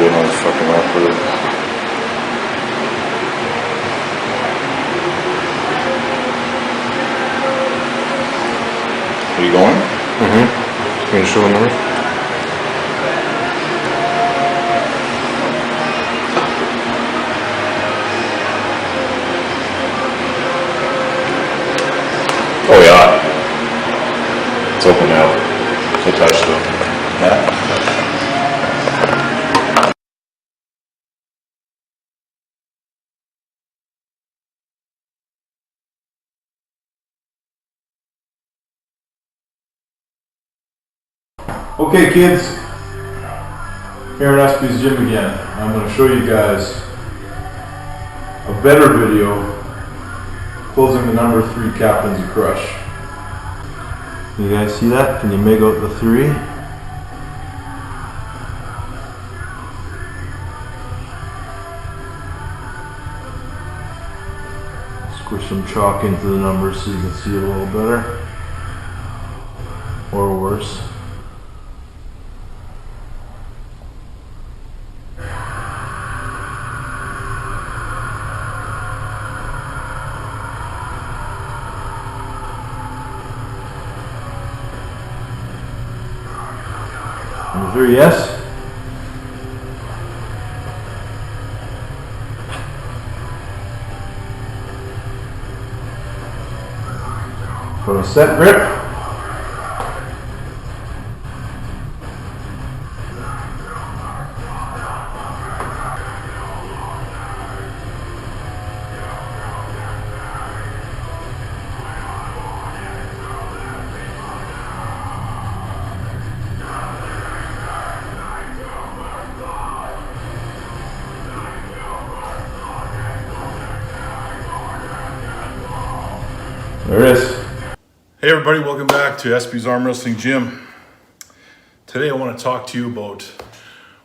doing all this fucking work with it. Are you going? Mm-hmm. Can you show a number? Oh yeah. It's open now. I touched it. Yeah. Okay kids, here at Espey's gym again. I'm going to show you guys a better video closing the number 3 captains of crush. You guys see that? Can you make out the 3? Squish some chalk into the numbers so you can see it a little better. Or worse. Number 3, yes? For a set grip. There it is. Hey everybody, welcome back to Espey's Arm Wrestling Gym. Today I want to talk to you about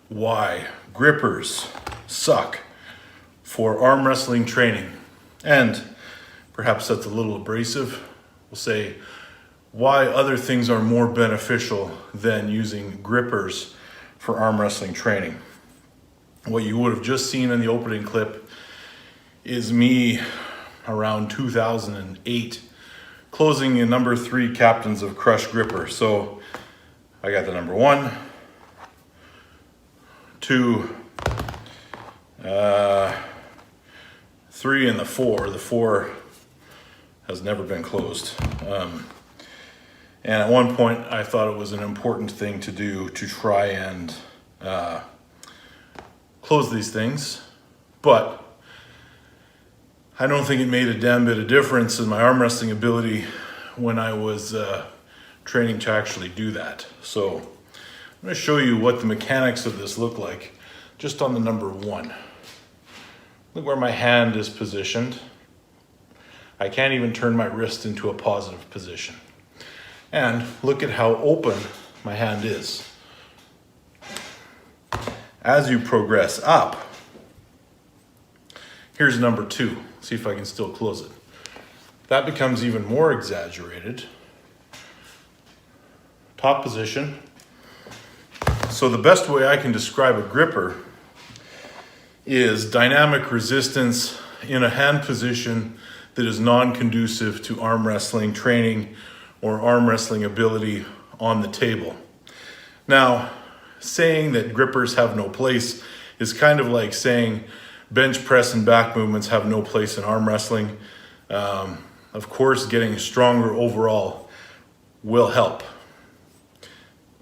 why grippers suck for arm wrestling training. And perhaps that's a little abrasive. We'll say why other things are more beneficial than using grippers for arm wrestling training. What you would have just seen in the opening clip is me around 2008 closing in number 3 captains of crush gripper. So I got the number 1, 2, 3, and the 4. The 4 has never been closed. And at one point I thought it was an important thing to do to try and close these things, but I don't think it made a damn bit of difference in my arm wrestling ability when I was training to actually do that. So I'm going to show you what the mechanics of this look like just on the number 1. Look where my hand is positioned. I can't even turn my wrist into a positive position. And look at how open my hand is. As you progress up, here's number 2. See if I can still close it. That becomes even more exaggerated. Top position. So the best way I can describe a gripper is dynamic resistance in a hand position that is non-conducive to arm wrestling training or arm wrestling ability on the table. Now, saying that grippers have no place is kind of like saying bench press and back movements have no place in arm wrestling. Of course, getting stronger overall will help.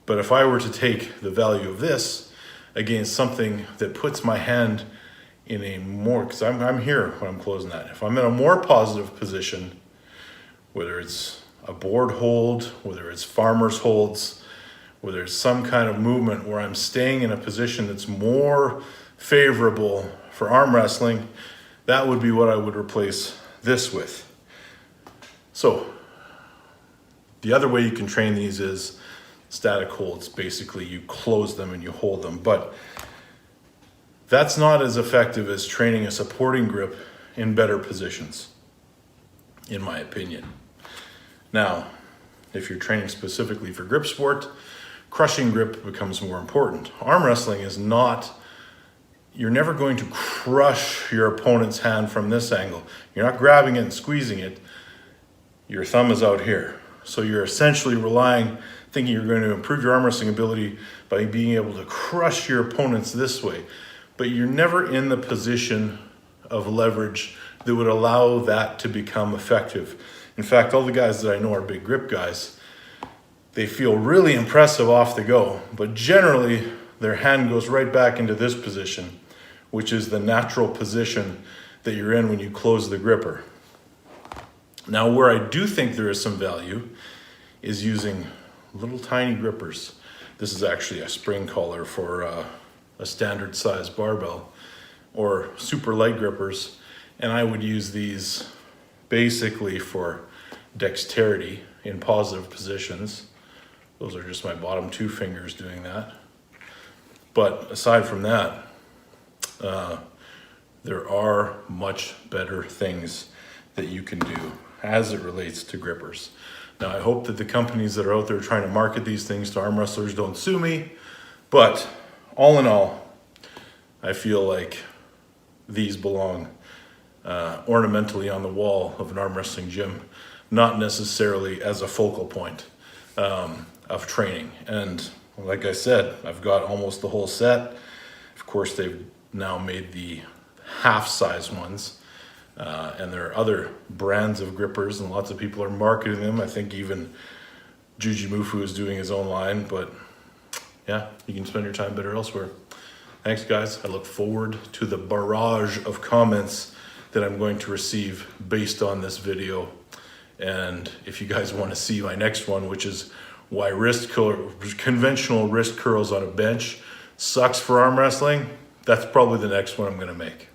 But if I were to take the value of this against something that puts my hand in a more, because I'm here when I'm closing that. If I'm in a more positive position, whether it's a board hold, whether it's farmer's holds, whether it's some kind of movement where I'm staying in a position that's more favorable for arm wrestling, that would be what I would replace this with. So the other way you can train these is static holds. Basically you close them and you hold them, but that's not as effective as training a supporting grip in better positions, in my opinion. Now, if you're training specifically for grip sport, crushing grip becomes more important. Arm wrestling is not you're never going to crush your opponent's hand from this angle. You're not grabbing it and squeezing it. Your thumb is out here. So you're essentially relying, thinking you're going to improve your arm wrestling ability by being able to crush your opponents this way. But you're never in the position of leverage that would allow that to become effective. In fact, all the guys that I know are big grip guys. They feel really impressive off the go, but generally their hand goes right back into this position, which is the natural position that you're in when you close the gripper. Now, where I do think there is some value is using little tiny grippers. This is actually a spring collar for a standard size barbell, or super light grippers. And I would use these basically for dexterity in positive positions. Those are just my bottom 2 fingers doing that. But aside from that, there are much better things that you can do as it relates to grippers. Now, I hope that the companies that are out there trying to market these things to arm wrestlers don't sue me, but all in all, I feel like these belong ornamentally on the wall of an arm wrestling gym, not necessarily as a focal point of training. And like I said, I've got almost the whole set. Of course, they've now made the half-size ones. And there are other brands of grippers, and lots of people are marketing them. I think even Juji Mufu is doing his own line, but yeah, you can spend your time better elsewhere. Thanks, guys. I look forward to the barrage of comments that I'm going to receive based on this video. And if you guys want to see my next one, which is why conventional wrist curls on a bench sucks for arm wrestling, that's probably the next one I'm going to make.